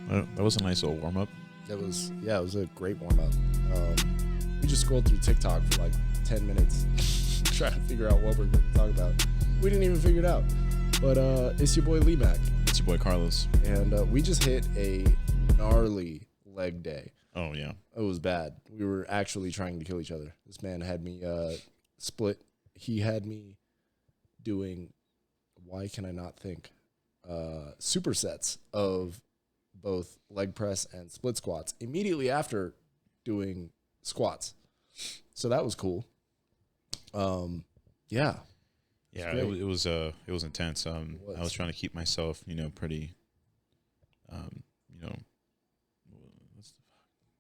That was a nice little warm up. It was a great warm up. We just scrolled through TikTok for like 10 minutes trying to figure out what we're going to talk about. We didn't even figure it out. But it's your boy Lemac. It's your boy Carlos. And we just hit a gnarly leg day. Oh, yeah. It was bad. We were actually trying to kill each other. This man had me split. He had me doing, why can I not think, supersets of both leg press and split squats immediately after doing squats. So that was cool. Yeah. Yeah, it was intense. I was trying to keep myself, pretty,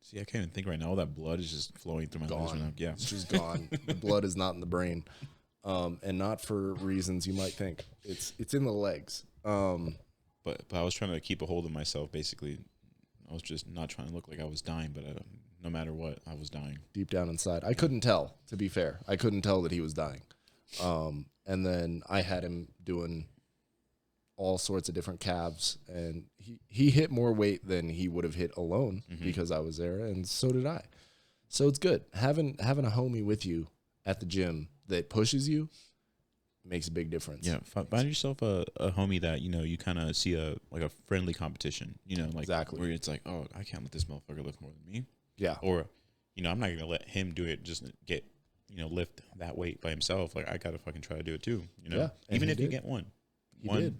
see, I can't even think right now. All that blood is just flowing through my legs right now. Yeah, it's just gone. The blood is not in the brain, and not for reasons you might think. It's in the legs. But I was trying to keep a hold of myself. Basically, I was just not trying to look like I was dying. But no matter what, I was dying deep down inside. I couldn't tell. To be fair, I couldn't tell that he was dying. And then I had him doing all sorts of different calves, and he hit more weight than he would have hit alone because I was there, and so did I. So it's good having a homie with you at the gym that pushes you makes a big difference. Yeah, find yourself a homie that you kind of see a friendly competition. Like exactly where it's like, oh, I can't let this motherfucker lift more than me. Yeah, or I'm not gonna let him do it. Just get lift that weight by himself. Like I gotta fucking try to do it too. Yeah, even if you get one,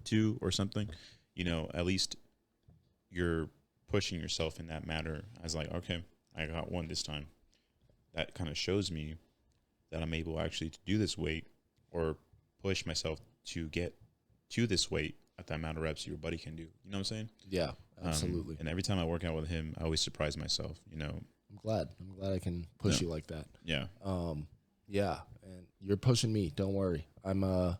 two, or something, at least you're pushing yourself in that matter. As like, okay, I got one this time. That kind of shows me that I'm able actually to do this weight or push myself to get to this weight at that amount of reps your buddy can do. You know what I'm saying? Yeah, absolutely. And every time I work out with him, I always surprise myself. I'm glad I can push you like that. Yeah. Yeah, and you're pushing me. Don't worry. I'm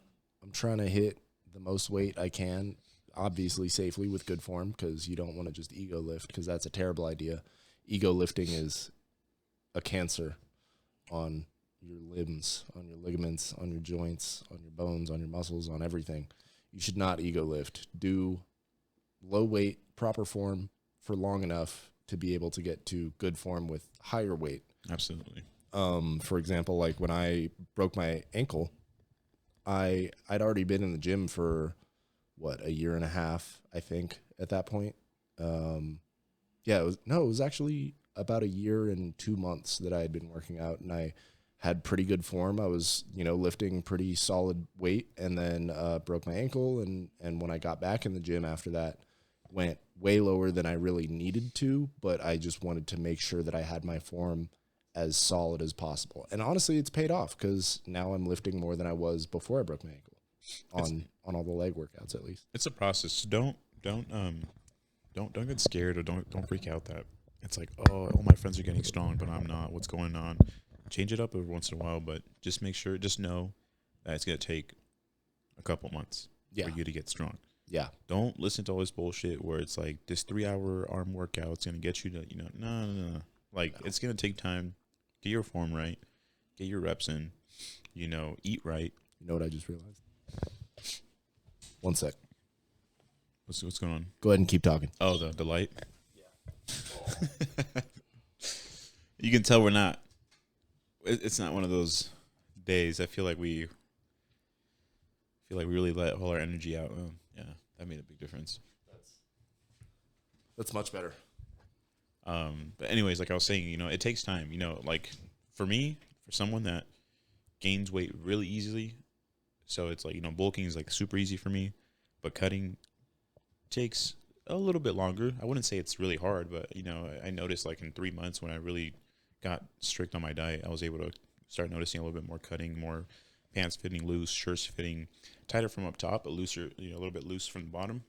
trying to hit the most weight I can, obviously safely with good form, because you don't want to just ego lift, because that's a terrible idea. Ego lifting is a cancer on your limbs, on your ligaments, on your joints, on your bones, on your muscles, on everything. You should not ego lift. Do low weight, proper form for long enough to be able to get to good form with higher weight. Absolutely. For example, like when I broke my ankle, I'd already been in the gym for a year and a half, I think, at that point. It was actually about a year and 2 months that I had been working out, and I had pretty good form. I was, lifting pretty solid weight, and then broke my ankle, and when I got back in the gym after that, went way lower than I really needed to, but I just wanted to make sure that I had my form as solid as possible. And honestly, it's paid off, because now I'm lifting more than I was before I broke my ankle on all the leg workouts, at least. It's a process. Don't get scared, or don't freak out that it's like, oh, all my friends are getting strong, but I'm not. What's going on? Change it up every once in a while, but just know that it's going to take a couple months for you to get strong. Yeah. Don't listen to all this bullshit where it's like this 3-hour arm workout's going to get you to, no. Like, it's going to take time. Get your form right. Get your reps in. Eat right. You know what I just realized? One sec. What's going on? Go ahead and keep talking. Oh, the light? Yeah. You can tell we're not. It's not one of those days. I feel like we really let all our energy out. Yeah, that made a big difference. That's much better. But anyways, like I was saying, it takes time. Like for me, for someone that gains weight really easily, so it's like, bulking is like super easy for me, but cutting takes a little bit longer. I wouldn't say it's really hard, but I noticed like in 3 months when I really got strict on my diet, I was able to start noticing a little bit more cutting, more pants fitting loose, shirts fitting tighter from up top, but looser, a little bit loose from the bottom.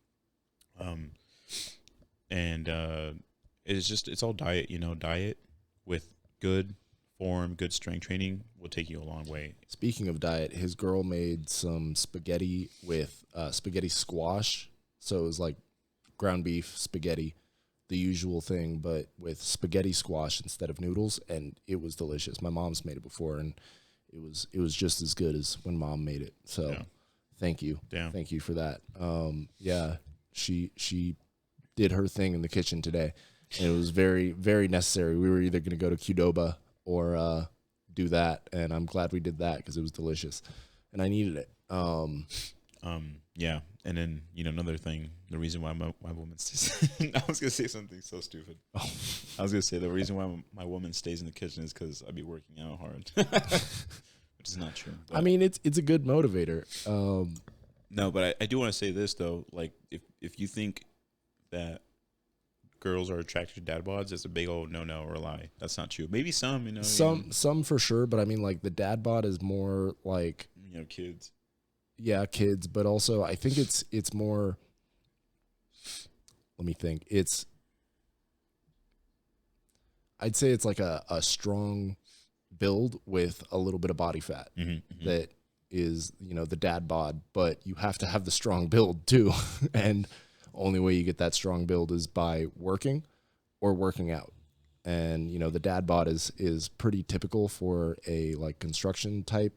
It's all diet, diet with good form, good strength training will take you a long way. Speaking of diet, his girl made some spaghetti with spaghetti squash. So it was like ground beef, spaghetti, the usual thing, but with spaghetti squash instead of noodles, and it was delicious. My mom's made it before, and it was just as good as when Mom made it. So thank you. Damn. Thank you for that. She did her thing in the kitchen today, and it was very, very necessary. We were either going to go to Qdoba or do that, and I'm glad we did that because it was delicious, and I needed it. Yeah, and then another thing, the reason why my woman stays. I was gonna say something so stupid. I was gonna say the reason why my woman stays in the kitchen is because I be working out hard, which is not true. I mean, it's a good motivator. No, but I do want to say this though. Like, if you think that girls are attracted to dad bods, that's a big old no or a lie. That's not true. Maybe some, some for sure, but I mean, like the dad bod is more like kids. Yeah, kids, but also I think it's more. Let me think. I'd say it's like a strong build with a little bit of body fat that is the dad bod, but you have to have the strong build too, and only way you get that strong build is by working or working out. And the dad bod is pretty typical for a like construction type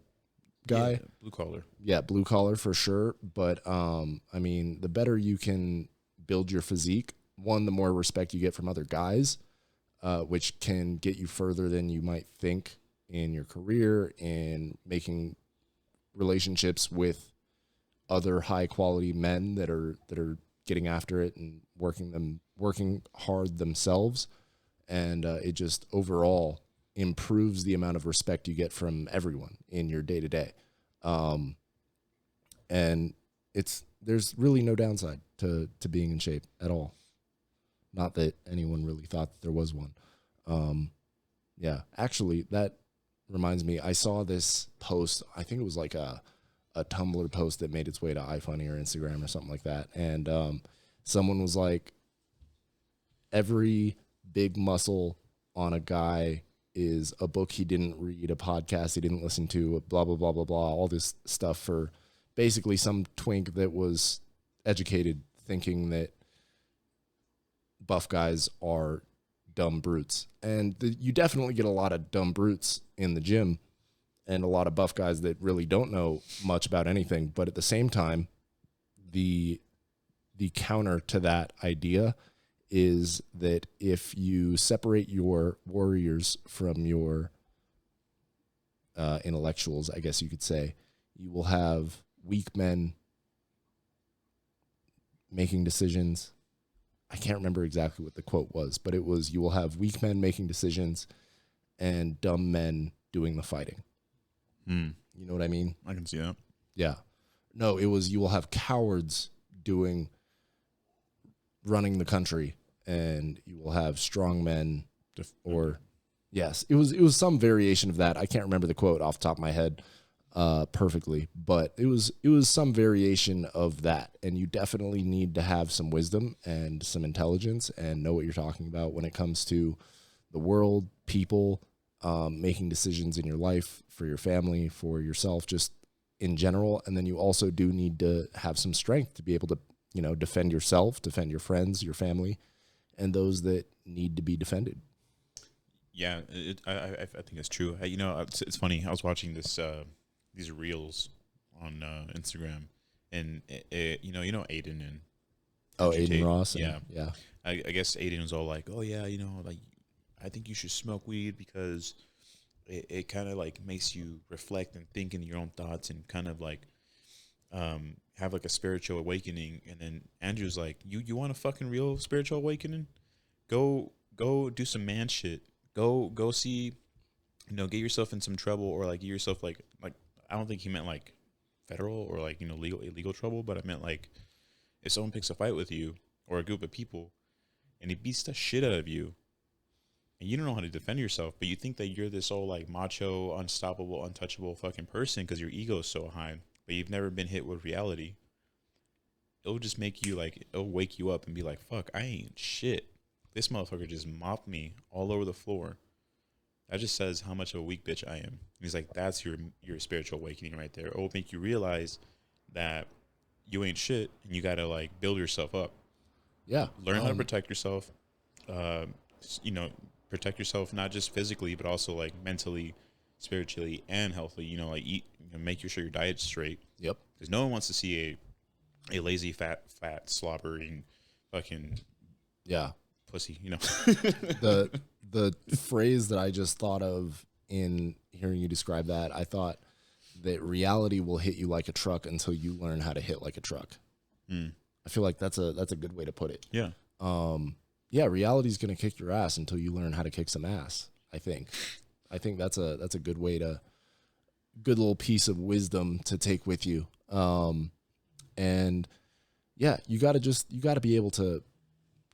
guy. Yeah, blue collar. Yeah, blue collar for sure. But I mean, the better you can build your physique, one, the more respect you get from other guys, which can get you further than you might think in your career and making relationships with other high quality men that are getting after it and working hard themselves. And it just overall improves the amount of respect you get from everyone in your day to day. And there's really no downside to being in shape at all. Not that anyone really thought that there was one. Yeah, actually that reminds me, I saw this post. I think it was like a Tumblr post that made its way to iFunny or Instagram or something like that. And someone was like, every big muscle on a guy is a book he didn't read, a podcast he didn't listen to, blah, blah, blah, blah, blah, all this stuff for basically some twink that was educated thinking that buff guys are dumb brutes. And you definitely get a lot of dumb brutes in the gym and a lot of buff guys that really don't know much about anything. But at the same time, the counter to that idea is that if you separate your warriors from your intellectuals, I guess you could say, you will have weak men making decisions. I can't remember exactly what the quote was, but it was, you will have weak men making decisions and dumb men doing the fighting. You know what I mean? I can see that. Yeah. No, it was, you will have cowards running the country, and you will have strong men yes, it was some variation of that. I can't remember the quote off the top of my head perfectly, but it was some variation of that. And you definitely need to have some wisdom and some intelligence and know what you're talking about when it comes to the world, people, making decisions in your life, for your family, for yourself, just in general. And then you also do need to have some strength to be able to defend yourself, defend your friends, your family, and those that need to be defended. Yeah, I think it's true. It's funny. I was watching these reels on Instagram, and Aiden and Aiden Tate. Ross. Yeah. I guess Aiden was all like, "Oh yeah, like I think you should smoke weed because it kind of like makes you reflect and think in your own thoughts and kind of like have like a spiritual awakening." And then Andrew's like, you want a fucking real spiritual awakening? Go do some man shit. Go see, get yourself in some trouble, or like get yourself like I don't think he meant like federal or like illegal trouble, but I meant like if someone picks a fight with you or a group of people and he beats the shit out of you and you don't know how to defend yourself, but you think that you're this all like macho, unstoppable, untouchable fucking person because your ego is so high, but you've never been hit with reality. It'll just make you it'll wake you up and be like, fuck, I ain't shit. This motherfucker just mopped me all over the floor. That just says how much of a weak bitch I am. And he's like, that's your spiritual awakening right there. It'll make you realize that you ain't shit and you gotta like build yourself up. Yeah. Learn how to protect yourself. Protect yourself not just physically, but also like mentally, spiritually, and healthily. Like eat, make sure your diet's straight. Yep. Because no one wants to see a lazy, fat, slobbering, fucking Yeah. pussy, you know. The phrase that I just thought of in hearing you describe that, I thought that reality will hit you like a truck until you learn how to hit like a truck. Mm. I feel like that's a good way to put it. Yeah. Yeah, reality's going to kick your ass until you learn how to kick some ass, I think. I think that's a good way to, good little piece of wisdom to take with you. And yeah, you got to be able to,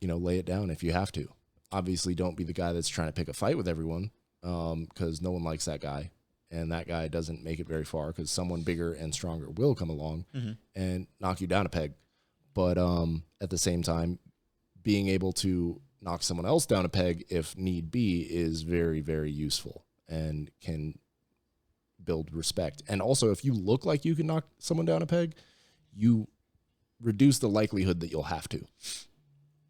lay it down if you have to. Obviously, don't be the guy that's trying to pick a fight with everyone, because no one likes that guy. And that guy doesn't make it very far because someone bigger and stronger will come along and knock you down a peg. But at the same time, being able to knock someone else down a peg if need be is very, very useful and can build respect. And also, if you look like you can knock someone down a peg, you reduce the likelihood that you'll have to.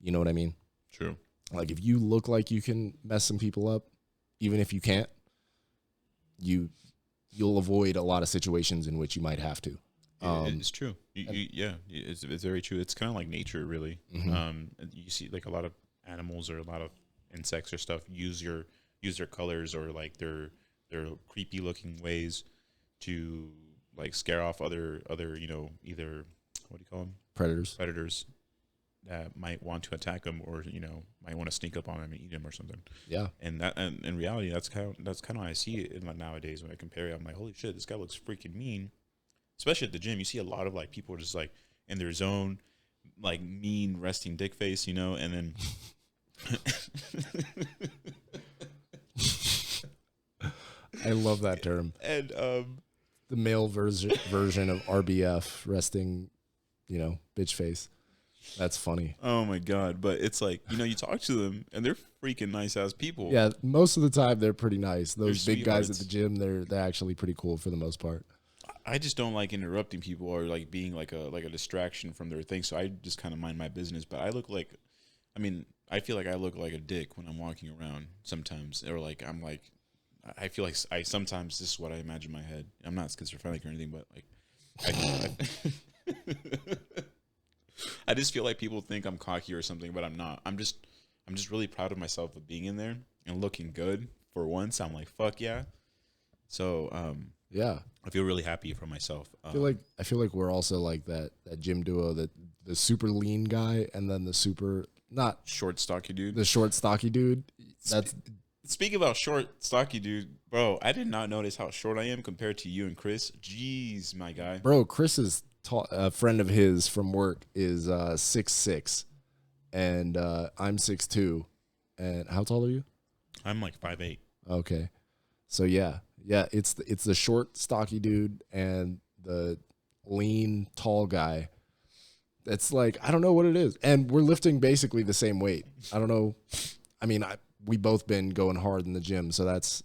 You know what I mean? True. Like if you look like you can mess some people up, even if you can't, you'll avoid a lot of situations in which you might have to. It's true. It's very true. It's kind of like nature, really. You see, like a lot of animals or a lot of insects or stuff use their colors or like their creepy looking ways to like scare off other either what do you call them, predators that might want to attack them or might want to sneak up on them and eat them or something. Yeah. And that and in reality, that's kind of how I see it nowadays when I compare it. I'm like, holy shit, this guy looks freaking mean. Especially at the gym, you see a lot of like people just like in their zone, like mean resting dick face, and then I love that term. And the male version of RBF, resting, bitch face. That's funny. Oh my god! But it's like you talk to them and they're freaking nice ass people. Yeah, most of the time they're pretty nice. Those They're big guys at sweethearts. the gym, they're actually pretty cool for the most part. I just don't like interrupting people or like being like a distraction from their thing. So I just kind of mind my business. But I feel like I look like a dick when I'm walking around sometimes, or like I feel like sometimes this is what I imagine in my head. I'm not schizophrenic or anything, but like I just feel like people think I'm cocky or something, but I'm not. I'm just really proud of myself of being in there and looking good for once. I'm like, fuck yeah. So Yeah. I feel really happy for myself. I feel like we're also like that gym duo, that the super lean guy and then the super not short, stocky dude. the short stocky dude. That's Speaking about short, stocky dude, bro, I did not notice how short I am compared to you and Chris. Jeez, my guy. bro. Chris is tall. A friend of his from work is 6'6", and I'm 6'2". And how tall are you? I'm like 5'8". Okay, so yeah, it's the short stocky dude and the lean tall guy. That's like, I don't know what it is, and we're lifting basically the same weight. I don't know. I mean, we both been going hard in the gym, so that's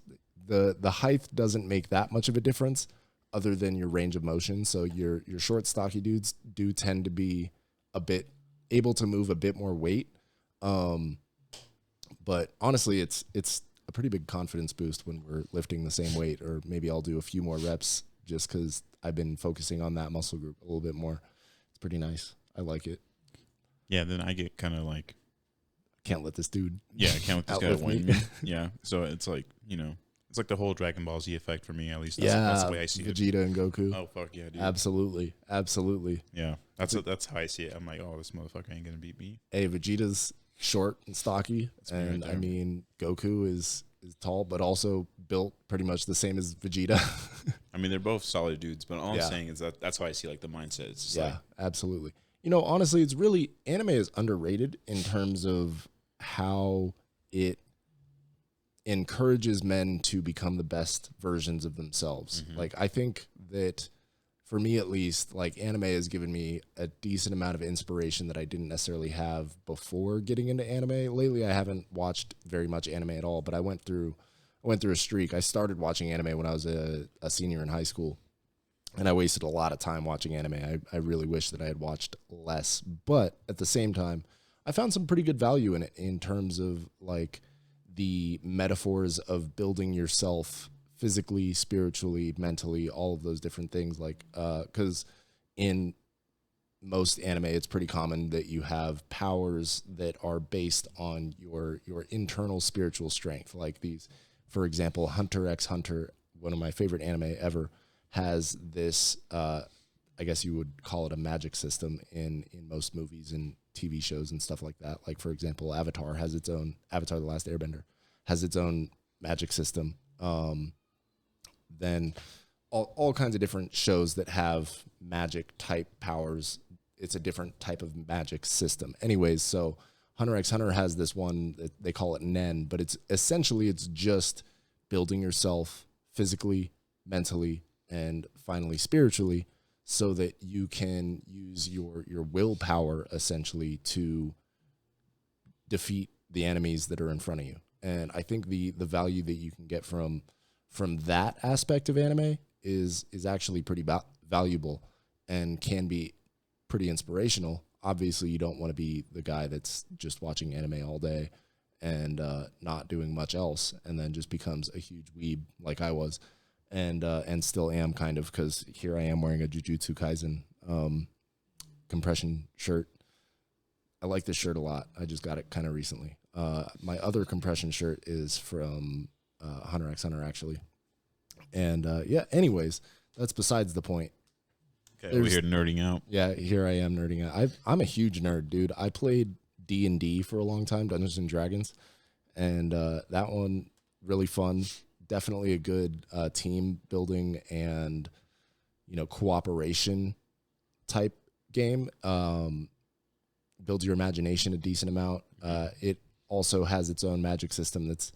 the height doesn't make that much of a difference, other than your range of motion. So your short stocky dudes do tend to be a bit able to move a bit more weight. But honestly, it's a pretty big confidence boost when we're lifting the same weight, or maybe I'll do a few more reps just because I've been focusing on that muscle group a little bit more. It's pretty nice. I like it. Yeah, then I get kind of like, Can't let this dude. yeah, I can't let this guy outlift win me. me. Yeah, so it's like, it's like the whole Dragon Ball Z effect for me, at least. That's the way I see it. Vegeta and Goku. Oh, fuck yeah, dude. Absolutely. Yeah, that's how I see it. I'm like, oh, this motherfucker ain't gonna beat me. Hey, Vegeta's short and stocky, That's me right and there. I mean Goku is tall, but also built pretty much the same as Vegeta. I mean, they're both solid dudes, but all I'm Yeah. saying is that's how I see like the mindset. It's just Yeah, like, absolutely. Honestly, it's really, anime is underrated in terms of how it encourages men to become the best versions of themselves. Mhm. Like, I think that for me at least, like, anime has given me a decent amount of inspiration that I didn't necessarily have before getting into anime. Lately, I haven't watched very much anime at all, but I went through a streak. I started watching anime when I was a senior in high school, and I wasted a lot of time watching anime. I really wish that I had watched less, but at the same time, I found some pretty good value in it in terms of like the metaphors of building yourself physically, spiritually, mentally, all of those different things. Like, because in most anime, it's pretty common that you have powers that are based on your internal spiritual strength. Like these, for example, Hunter x Hunter, one of my favorite anime ever, has this, I guess you would call it a magic system in most movies and TV shows and stuff like that. Like, for example, Avatar The Last Airbender has its own magic system. Then all kinds of different shows that have magic type powers. It's a different type of magic system. Anyways, so Hunter x Hunter has this one that they call it Nen, but it's just building yourself physically, mentally, and finally spiritually, so that you can use your willpower essentially to defeat the enemies that are in front of you. And I think the value that you can get from that aspect of anime is actually pretty valuable and can be pretty inspirational. Obviously, you don't want to be the guy that's just watching anime all day and not doing much else, and then just becomes a huge weeb like I was, and still am kind of, because here I am wearing a Jujutsu Kaisen compression shirt. I like this shirt a lot. I just got it kind of recently. My other compression shirt is from Hunter x Hunter, actually. And yeah, anyways, that's besides the point. Okay, we're here nerding out. Yeah, here I am nerding out. I'm a huge nerd, dude. I played D&D for a long time, Dungeons and Dragons, and that one really fun. Definitely a good team building and cooperation type game. Builds your imagination a decent amount. It also has its own magic system that's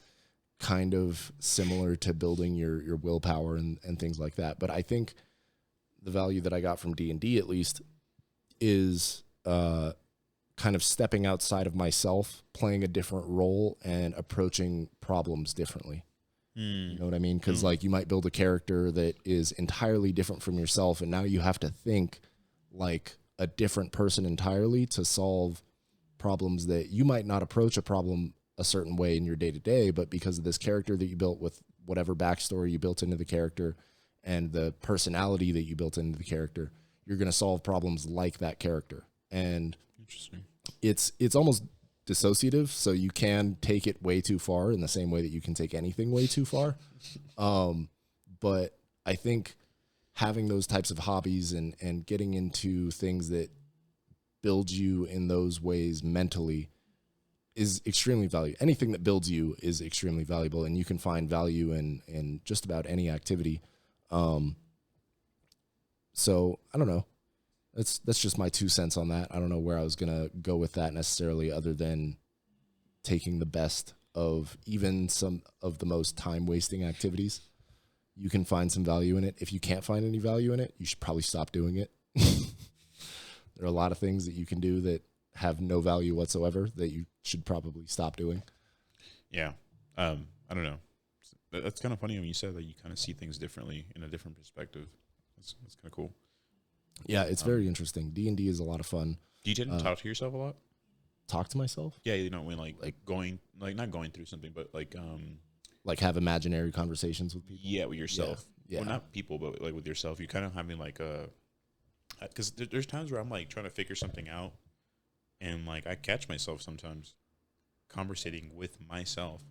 kind of similar to building your willpower and things like that. But I think the value that I got from D&D, at least, is kind of stepping outside of myself, playing a different role, and approaching problems differently. You know what I mean? Because like you might build a character that is entirely different from yourself, and now you have to think like a different person entirely to solve problems that you might not approach a problem a certain way in your day-to-day, but because of this character that you built with whatever backstory you built into the character and the personality that you built into the character, you're going to solve problems like that character. And interesting. It's almost dissociative, so you can take it way too far in the same way that you can take anything way too far. But I think having those types of hobbies and getting into things that build you in those ways mentally is extremely valuable. Anything that builds you is extremely valuable, and you can find value in just about any activity. So I don't know. That's just my 2 cents on that. I don't know where I was going to go with that necessarily, other than taking the best of even some of the most time-wasting activities. You can find some value in it. If you can't find any value in it, you should probably stop doing it. There are a lot of things that you can do that have no value whatsoever that you should probably stop doing. Yeah. I don't know. That's kind of funny when you said that you kind of see things differently in a different perspective. That's kind of cool. Yeah, it's very interesting. D&D is a lot of fun. Do you tend to talk to yourself a lot? Talk to myself? Yeah, when not going through something, but like have imaginary conversations with people. Yeah, with yourself. Yeah. Well, not people, but like with yourself. You kind of having like because there's times where I'm like trying to figure something out, and like I catch myself sometimes conversating with myself,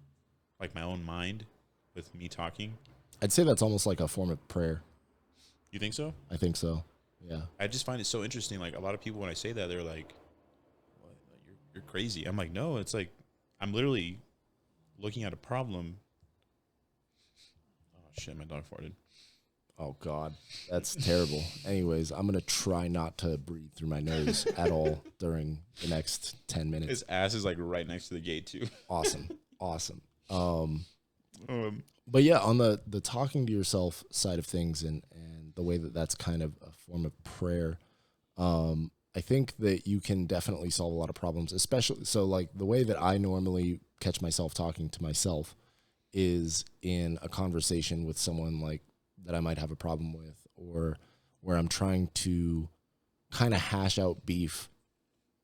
like my own mind with me talking. I'd say that's almost like a form of prayer. You think so? I think so. Yeah. I just find it so interesting. Like a lot of people, when I say that, they're like, "What? You're crazy." I'm like, no, it's like I'm literally looking at a problem. Oh shit, my dog farted. Oh God, that's terrible. Anyways, I'm gonna try not to breathe through my nose at all during the next 10 minutes. His ass is like right next to the gate too. Awesome. But yeah, on the talking to yourself side of things and the way that that's kind of a form of prayer, I think that you can definitely solve a lot of problems, especially, so like the way that I normally catch myself talking to myself is in a conversation with someone like that I might have a problem with, or where I'm trying to kind of hash out beef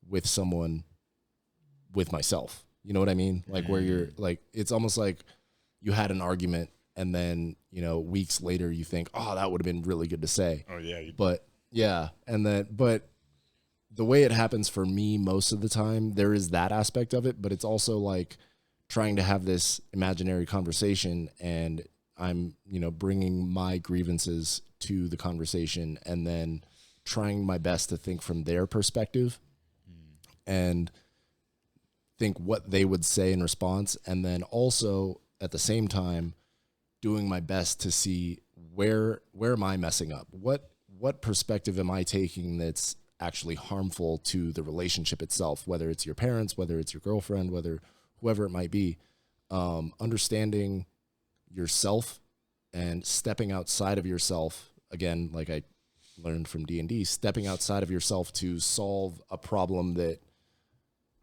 with someone with myself. You know what I mean? Like where you're like, it's almost like you had an argument and then, weeks later you think, oh, that would have been really good to say. Oh yeah. But yeah. And then, but the way it happens for me most of the time, there is that aspect of it, but it's also like trying to have this imaginary conversation, and I'm, bringing my grievances to the conversation and then trying my best to think from their perspective and think what they would say in response. And then also at the same time, doing my best to see where am I messing up? What perspective am I taking that's actually harmful to the relationship itself, whether it's your parents, whether it's your girlfriend, whoever it might be. Understanding yourself and stepping outside of yourself, again, like I learned from D&D, stepping outside of yourself to solve a problem that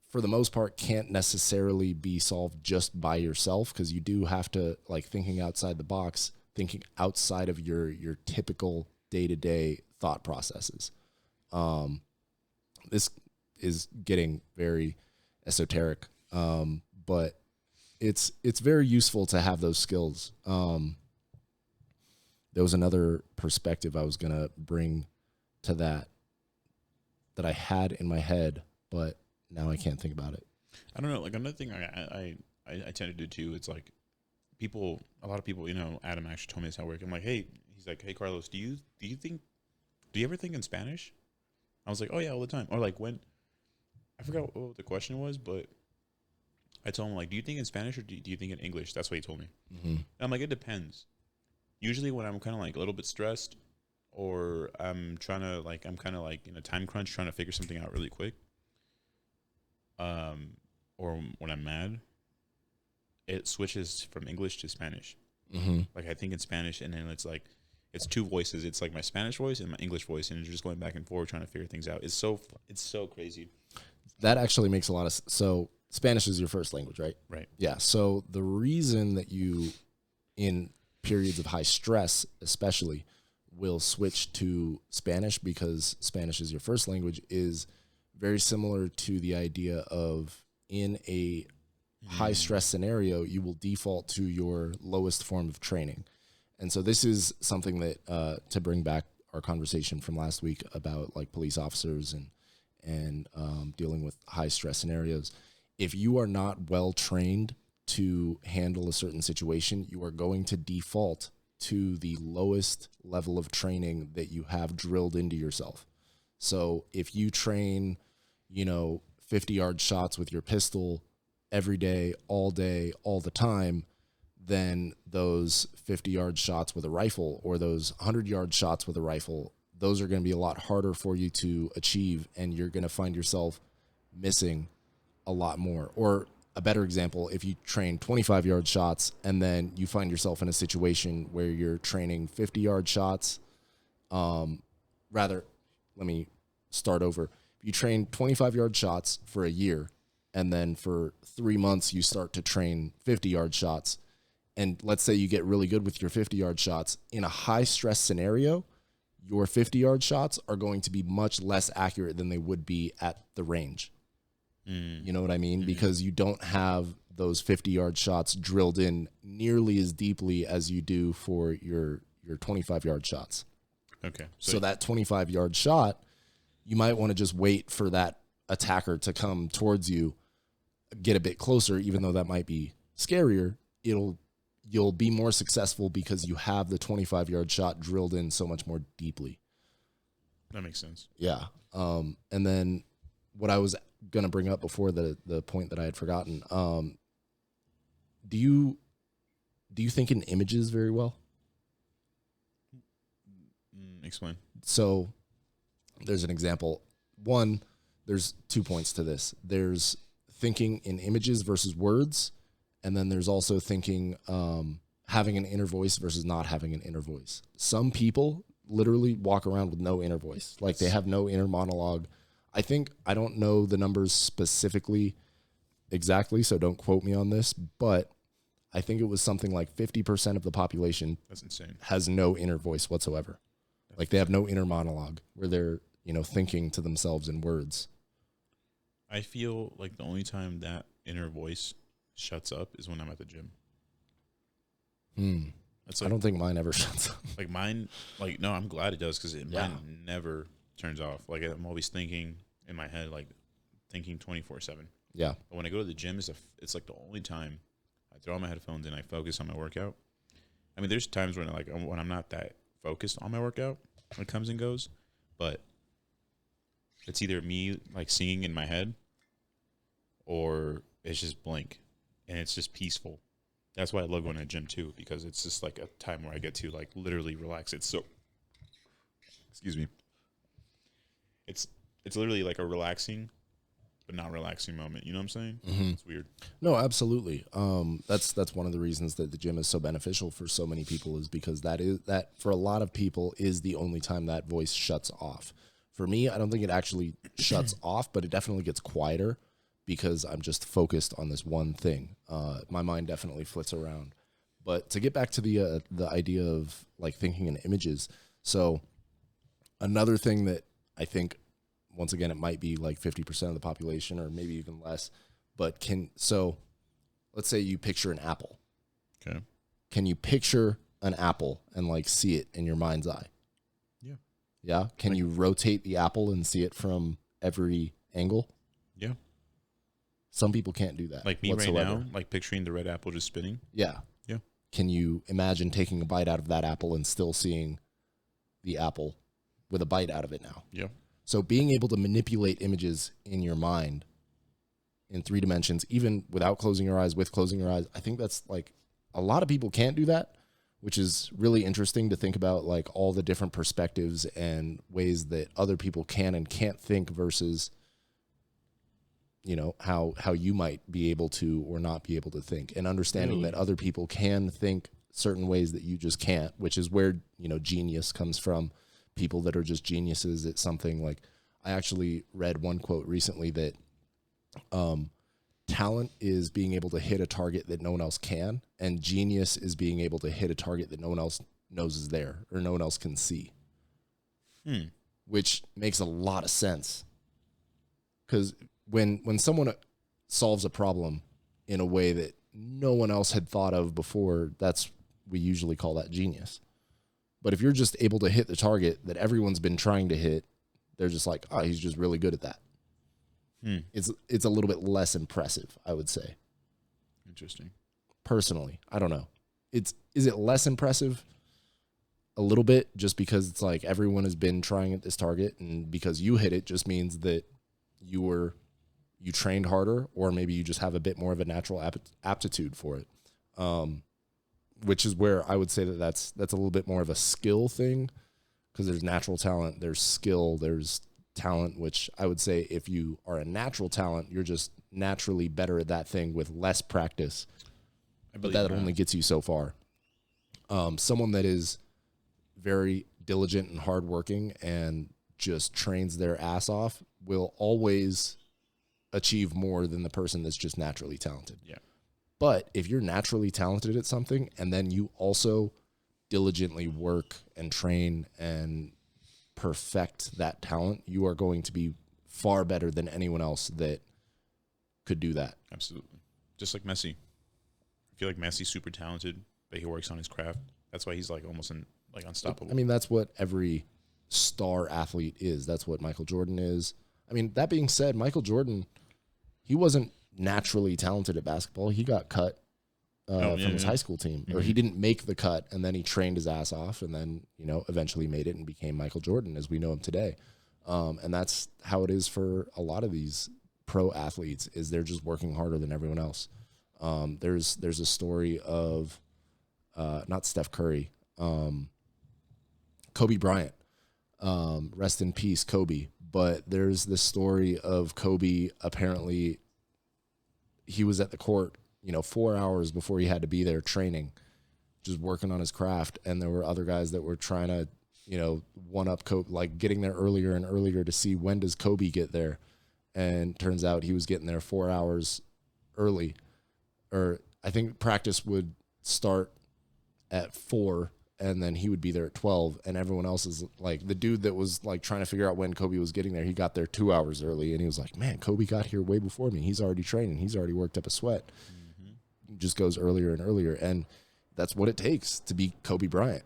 for the most part can't necessarily be solved just by yourself, because you do have to, like, thinking outside the box, thinking outside of your typical day-to-day thought processes. This is getting very esoteric, but it's very useful to have those skills. There was another perspective I was going to bring to that I had in my head, but now I can't think about it. I don't know. Like, another thing I tend to do too, it's like a lot of people, Adam actually told me this at work. I'm like, he's like, hey, Carlos, do you ever think in Spanish? I was like, oh yeah, all the time. Or like when, I forgot what the question was, but I told him, like, do you think in Spanish or do you think in English? That's what he told me. Mm-hmm. And I'm like, it depends. Usually when I'm kind of like a little bit stressed, or I'm kind of like in a time crunch trying to figure something out really quick, or when I'm mad, it switches from English to Spanish. Mm-hmm. Like, I think in Spanish, and then it's like, it's two voices. It's like my Spanish voice and my English voice, and you're just going back and forth trying to figure things out. It's so crazy. That actually makes a lot of sense. So Spanish is your first language, right? Right. Yeah. So the reason that you, in periods of high stress especially, will switch to Spanish because Spanish is your first language is very similar to the idea of, in a high stress scenario, you will default to your lowest form of training. And so this is something that, to bring back our conversation from last week about like police officers and dealing with high stress scenarios. If you are not well trained to handle a certain situation, you are going to default to the lowest level of training that you have drilled into yourself. So if you train, 50-yard shots with your pistol every day, all the time, then those 50-yard shots with a rifle or those 100-yard shots with a rifle, those are going to be a lot harder for you to achieve, and you're going to find yourself missing a lot more. Or a better example, if you train 25-yard shots and then you find yourself in a situation where you're training 50-yard shots, let me start over. If you train 25-yard shots for a year, and then for 3 months you start to train 50-yard shots, and let's say you get really good with your 50-yard shots, in a high-stress scenario, your 50-yard shots are going to be much less accurate than they would be at the range. You know what I mean? Mm-hmm. Because you don't have those 50-yard shots drilled in nearly as deeply as you do for your 25-yard shots. Okay. So that 25-yard shot, you might want to just wait for that attacker to come towards you, get a bit closer, even though that might be scarier. You'll be more successful because you have the 25-yard shot drilled in so much more deeply. That makes sense. Yeah. And then what I was going to bring up before the point that I had forgotten, do you think in images very well? Explain. So there's an example. One, there's 2 points to this. There's thinking in images versus words. And then there's also thinking, having an inner voice versus not having an inner voice. Some people literally walk around with no inner voice. Like, they have no inner monologue. I don't know the numbers specifically exactly, so don't quote me on this, but I think it was something like 50% of the population, that's insane, has no inner voice whatsoever. Like, they have no inner monologue where they're, thinking to themselves in words. I feel like the only time that inner voice shuts up is when I'm at the gym. That's like, I don't think mine ever shuts up. Like mine, no, I'm glad it does, because mine never turns off. Like, I'm always thinking, in my head, like thinking 24/7. Yeah. But when I go to the gym, it's like the only time I throw on my headphones and I focus on my workout. I mean, there's times when when I'm not that focused on my workout when it comes and goes, but it's either me like singing in my head or it's just blank and it's just peaceful. That's why I love going to the gym too, because it's just like a time where I get to like literally relax. It's so, excuse me. It's literally like a relaxing but not relaxing moment. You know what I'm saying? Mm-hmm. It's weird. No, absolutely. That's one of the reasons that the gym is so beneficial for so many people, is because that for a lot of people is the only time that voice shuts off. For me, I don't think it actually shuts off, but it definitely gets quieter because I'm just focused on this one thing. My mind definitely flits around. But to get back to the idea of like thinking in images, so another thing that I think, once again, it might be like 50% of the population or maybe even less, but so let's say you picture an apple. Okay. Can you picture an apple and like see it in your mind's eye? Yeah. Yeah. Can you rotate the apple and see it from every angle? Yeah. Some people can't do that. Like me whatsoever. right now, like picturing the red apple just spinning. Yeah. Yeah. Can you imagine taking a bite out of that apple and still seeing the apple with a bite out of it now? Yeah. So being able to manipulate images in your mind in 3 dimensions, even without closing your eyes, with closing your eyes, I think that's like a lot of people can't do that, which is really interesting to think about, like all the different perspectives and ways that other people can and can't think versus, you know, how you might be able to or not be able to think, and understanding that other people can think certain ways that you just can't, which is where, you know, genius comes from. People that are just geniuses at something. Like, I actually read one quote recently that talent is being able to hit a target that no one else can, and genius is being able to hit a target that no one else knows is there or no one else can see. Which makes a lot of sense, because when someone solves a problem in a way that no one else had thought of before, we usually call that genius. But if you're just able to hit the target that everyone's been trying to hit, they're just like, oh, he's just really good at that. It's a little bit less impressive, I would say. Interesting. Personally, I don't know. Is it less impressive? A little bit, just because it's like everyone has been trying at this target, and because you hit it just means that you trained harder, or maybe you just have a bit more of a natural aptitude for it. Which is where I would say that's a little bit more of a skill thing, because there's natural talent, there's skill, there's talent, which I would say if you are a natural talent, you're just naturally better at that thing with less practice. But that only gets you so far. Someone that is very diligent and hardworking and just trains their ass off will always achieve more than the person that's just naturally talented. Yeah. But if you're naturally talented at something and then you also diligently work and train and perfect that talent, you are going to be far better than anyone else that could do that. Absolutely. Just like Messi. I feel like Messi's super talented, but he works on his craft. That's why he's like almost unstoppable. I mean, that's what every star athlete is. That's what Michael Jordan is. I mean, that being said, Michael Jordan, he wasn't naturally talented at basketball. He got cut from his high school team, or he didn't make the cut, and then he trained his ass off, and then, you know, eventually made it and became Michael Jordan as we know him today. And that's how it is for a lot of these pro athletes, is they're just working harder than everyone else. There's a story of not Steph Curry, Kobe Bryant. Rest in peace, Kobe. But there's this story of Kobe. Apparently, he was at the court, 4 hours before he had to be there training, just working on his craft. And there were other guys that were trying to, one up Kobe, like getting there earlier and earlier to see when does Kobe get there. And turns out he was getting there 4 hours early. Or I think practice would start at 4 and then he would be there at 12, and everyone else is like, the dude that was like trying to figure out when Kobe was getting there, he got there 2 hours early, and he was like, man, Kobe got here way before me. He's already training. He's already worked up a sweat. He just goes earlier and earlier, and that's what it takes to be Kobe Bryant.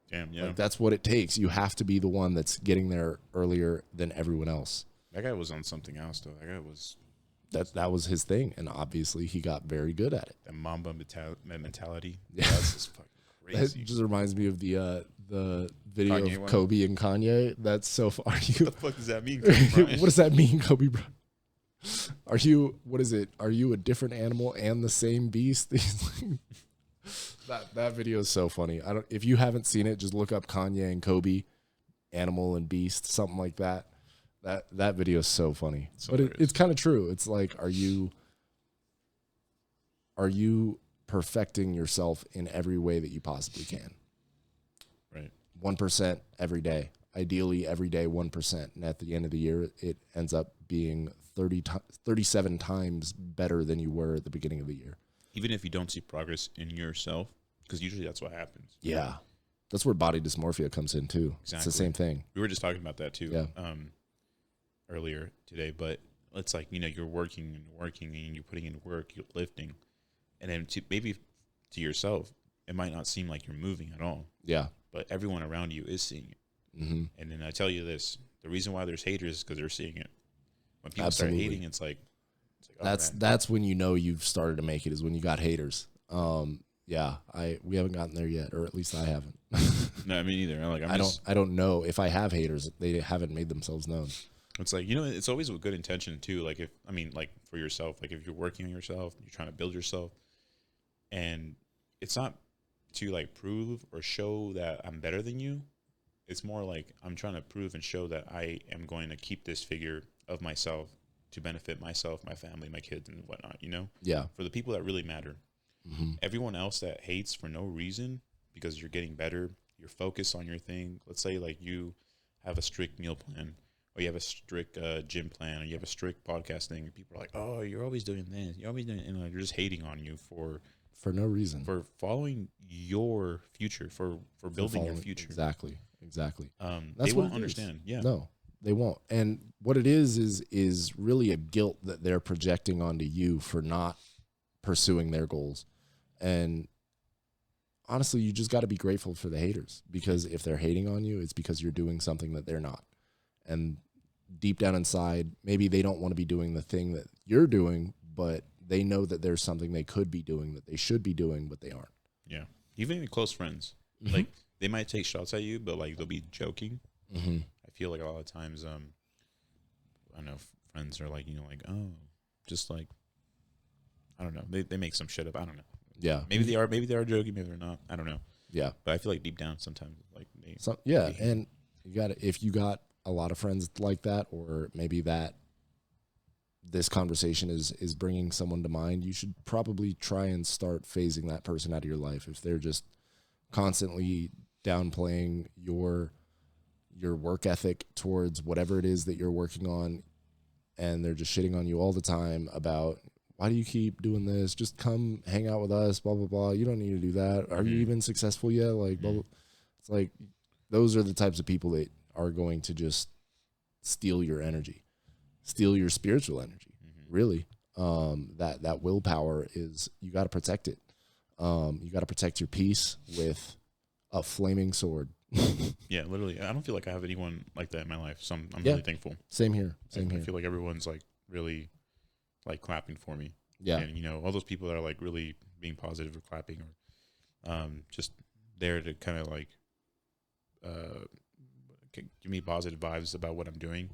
Damn, yeah. Like, that's what it takes. You have to be the one that's getting there earlier than everyone else. That guy was on something else though. That guy was That was his thing, and obviously he got very good at it. that Mamba mentality. Yeah. That's just fucking That crazy. just reminds me of the video Kanye of one? Kobe and Kanye. That's so far. What the fuck does that mean? Kobe Bryant? What does that mean, Kobe Bryant? Are you, what is it? Are you a different animal and the same beast? That video is so funny. If you haven't seen it, just look up Kanye and Kobe, animal and beast, something like that. That video is so funny. So but it's kind of true. It's like, are you perfecting yourself in every way that you possibly can? Right. 1% every day. Ideally, every day, 1%. And at the end of the year, it ends up being 37 times better than you were at the beginning of the year. Even if you don't see progress in yourself, because usually that's what happens. Yeah. That's where body dysmorphia comes in, too. Exactly. It's the same thing. We were just talking about that, too, Yeah. Earlier today. But it's like, you're working and you're putting in work, you're lifting. And then maybe to yourself, it might not seem like you're moving at all. Yeah. But everyone around you is seeing it. Mm-hmm. And then I tell you this, the reason why there's haters is because they're seeing it. When people Absolutely. start hating, it's like oh, that's when you know you've started to make it, is when you got haters. Yeah, we haven't gotten there yet, or at least I haven't. No, I mean either. Like I don't know if I have haters. They haven't made themselves known. It's like, it's always with good intention too. Like like for yourself, like if you're working on yourself, you're trying to build yourself, and it's not to like prove or show that I'm better than you. It's more like I'm trying to prove and show that I am going to keep this figure of myself to benefit myself, my family, my kids, and whatnot, Yeah. For the people that really matter. Mm-hmm. Everyone else that hates for no reason because you're getting better, you're focused on your thing. Let's say like you have a strict meal plan, or you have a strict gym plan, or you have a strict podcast thing. And people are like, oh, you're always doing this. You're always doing it. And like, they're just hating on you for no reason. For following your future, for building your future. Exactly. They won't understand. Yeah. No, they won't. And what it is really a guilt that they're projecting onto you for not pursuing their goals. And honestly, you just got to be grateful for the haters, because if they're hating on you, it's because you're doing something that they're not. And deep down inside, maybe they don't want to be doing the thing that you're doing, but they know that there's something they could be doing, that they should be doing, but they aren't. Yeah. Even your close friends. Mm-hmm. Like, they might take shots at you, but like they'll be joking. Mm-hmm. I feel like a lot of times, I know friends are like, oh, just like, I don't know. They make some shit up. I don't know. Yeah. Maybe they are joking. Maybe they're not. I don't know. Yeah. But I feel like deep down sometimes, like and you got if you got a lot of friends like that, or maybe that this conversation is bringing someone to mind, you should probably try and start phasing that person out of your life. If they're just constantly downplaying your work ethic towards whatever it is that you're working on, and they're just shitting on you all the time about, why do you keep doing this? Just come hang out with us, blah, blah, blah. You don't need to do that. Are you even successful yet? Like, blah, blah. It's like, those are the types of people that are going to just steal your energy, steal your spiritual energy, really. That willpower is, you got to protect it. You got to protect your peace with a flaming sword. Yeah, literally. I don't feel like I have anyone like that in my life, so I'm really thankful. Same here. I feel like everyone's like really like clapping for me. Yeah. And all those people that are like really being positive or clapping, or just there to kind of like give me positive vibes about what I'm doing,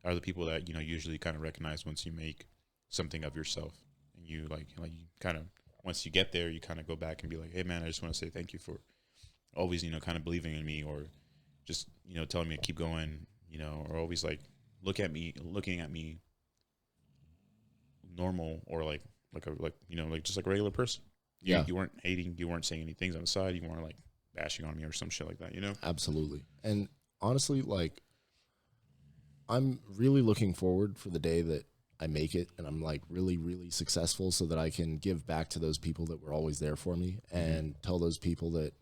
are the people that usually kind of recognize once you make something of yourself, and you like you kind of, once you get there, you kind of go back and be like, hey man, I just want to say thank you for always kind of believing in me, or just telling me to keep going, or always like looking at me normal, or like just like a regular person. You weren't hating, you weren't saying any things on the side, you weren't like bashing on me or some shit like that, Absolutely. And honestly, like, I'm really looking forward for the day that I make it and I'm like really, really successful, so that I can give back to those people that were always there for me, and tell those people that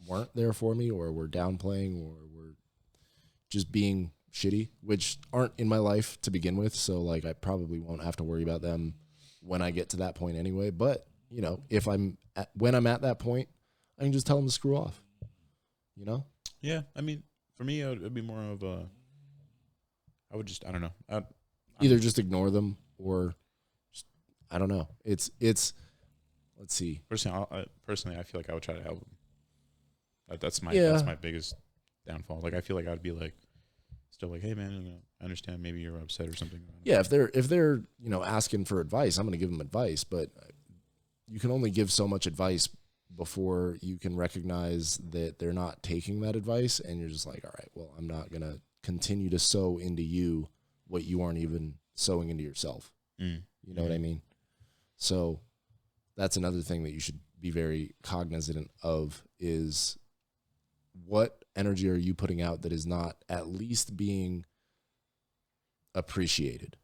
weren't there for me, or were downplaying, or were just being shitty, which aren't in my life to begin with. So like, I probably won't have to worry about them when I get to that point anyway. But if when I'm at that point, I can just tell them to screw off, Yeah. Yeah. I mean, for me, it'd be more of I would just, I don't know. Either just ignore them or just, I don't know. It's let's see. Personally, I feel like I would try to help them. That's Yeah. my biggest downfall. Like, I feel like I'd be like, still like, hey man, I understand maybe you're upset or something. Yeah, if they're asking for advice, I'm going to give them advice, but you can only give so much advice before you can recognize that they're not taking that advice, and you're just like, all right, well, I'm not going to continue to sow into you what you aren't even sowing into yourself. Mm. You know what I mean? So that's another thing that you should be very cognizant of is what energy are you putting out that is not at least being appreciated.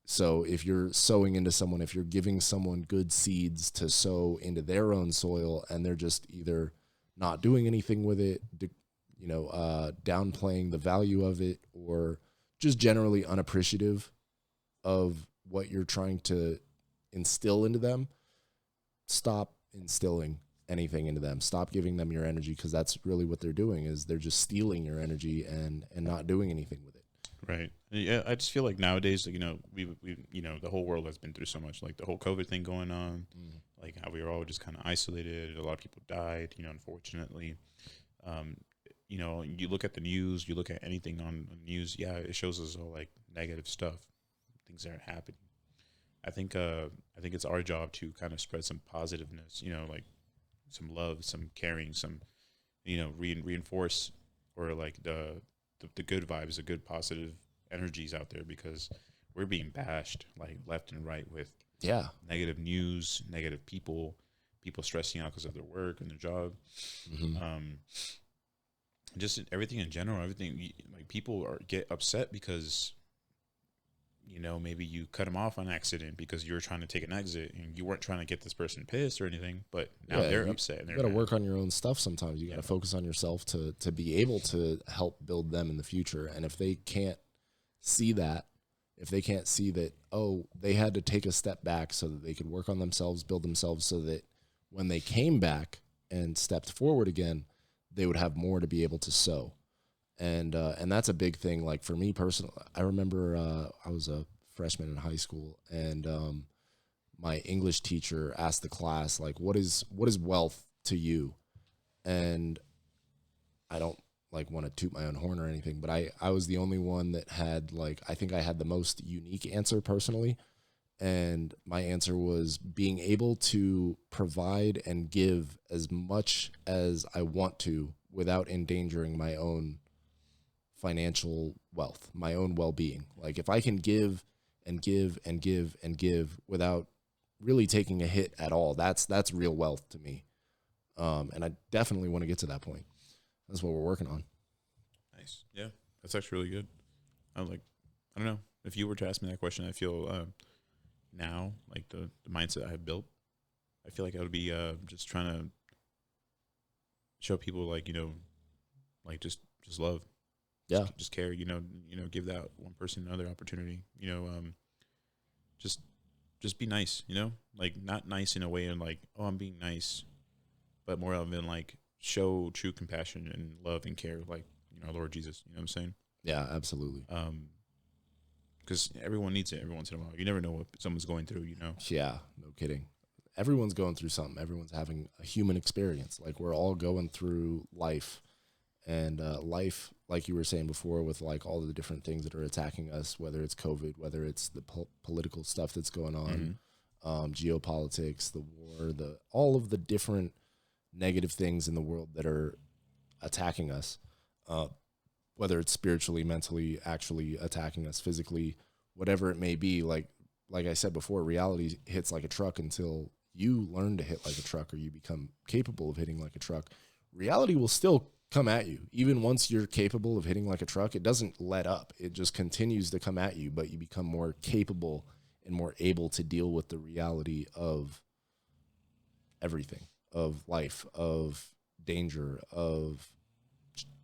So if you're sowing into someone, if you're giving someone good seeds to sow into their own soil and they're just either not doing anything with it, downplaying the value of it, or just generally unappreciative of what you're trying to instill into them, stop instilling anything into them. Stop giving them your energy, because that's really what they're doing, is they're just stealing your energy and not doing anything with it. Right. Yeah, I just feel like nowadays, like, we the whole world has been through so much, like the whole COVID thing going on, like how we were all just kind of isolated. A lot of people died, unfortunately. You look at the news, you look at anything on the news, yeah, it shows us all like negative stuff, things that are happening. I think it's our job to kind of spread some positiveness, like some love, some caring, some, reinforce, or like the good vibes, the good positive energies out there, because we're being bashed like left and right with negative news, negative people stressing out because of their work and their job. Just everything in general, everything, like people get upset because maybe you cut them off on accident because you were trying to take an exit and you weren't trying to get this person pissed or anything, but now they're upset. And you got to work on your own stuff sometimes. You got to focus on yourself to be able to help build them in the future. And if they can't see that, oh, they had to take a step back so that they could work on themselves, build themselves, so that when they came back and stepped forward again, they would have more to be able to sow. And that's a big thing. Like for me personally, I remember I was a freshman in high school, and my English teacher asked the class, like, what is wealth to you? And I don't like want to toot my own horn or anything, but I was the only one that had, like, I think I had the most unique answer personally. And my answer was being able to provide and give as much as I want to without endangering my own financial wealth, my own well-being. Like if I can give and give and give and give without really taking a hit at all, that's real wealth to me. And I definitely want to get to that point. That's what we're working on. Nice. Yeah, that's actually really good. I don't know. If you were to ask me that question, I feel now, like the mindset I have built, I feel like I would be just trying to show people, like, like just love. Yeah. Just care, give that one person another opportunity, just be nice, like not nice in a way and like, oh, I'm being nice, but more of in like show true compassion and love and care, like, our Lord Jesus, you know what I'm saying? Yeah, absolutely. Because everyone needs it every once in a while. You never know what someone's going through, Yeah, no kidding. Everyone's going through something. Everyone's having a human experience. Like we're all going through life. And life, like you were saying before, with like all the different things that are attacking us, whether it's COVID, whether it's the political stuff that's going on, geopolitics, the war, all of the different negative things in the world that are attacking us, whether it's spiritually, mentally, actually attacking us physically, whatever it may be. Like I said before, reality hits like a truck until you learn to hit like a truck, or you become capable of hitting like a truck. Reality will still come at you. Even once you're capable of hitting like a truck, it doesn't let up. It just continues to come at you, but you become more capable and more able to deal with the reality of everything, of life, of danger, of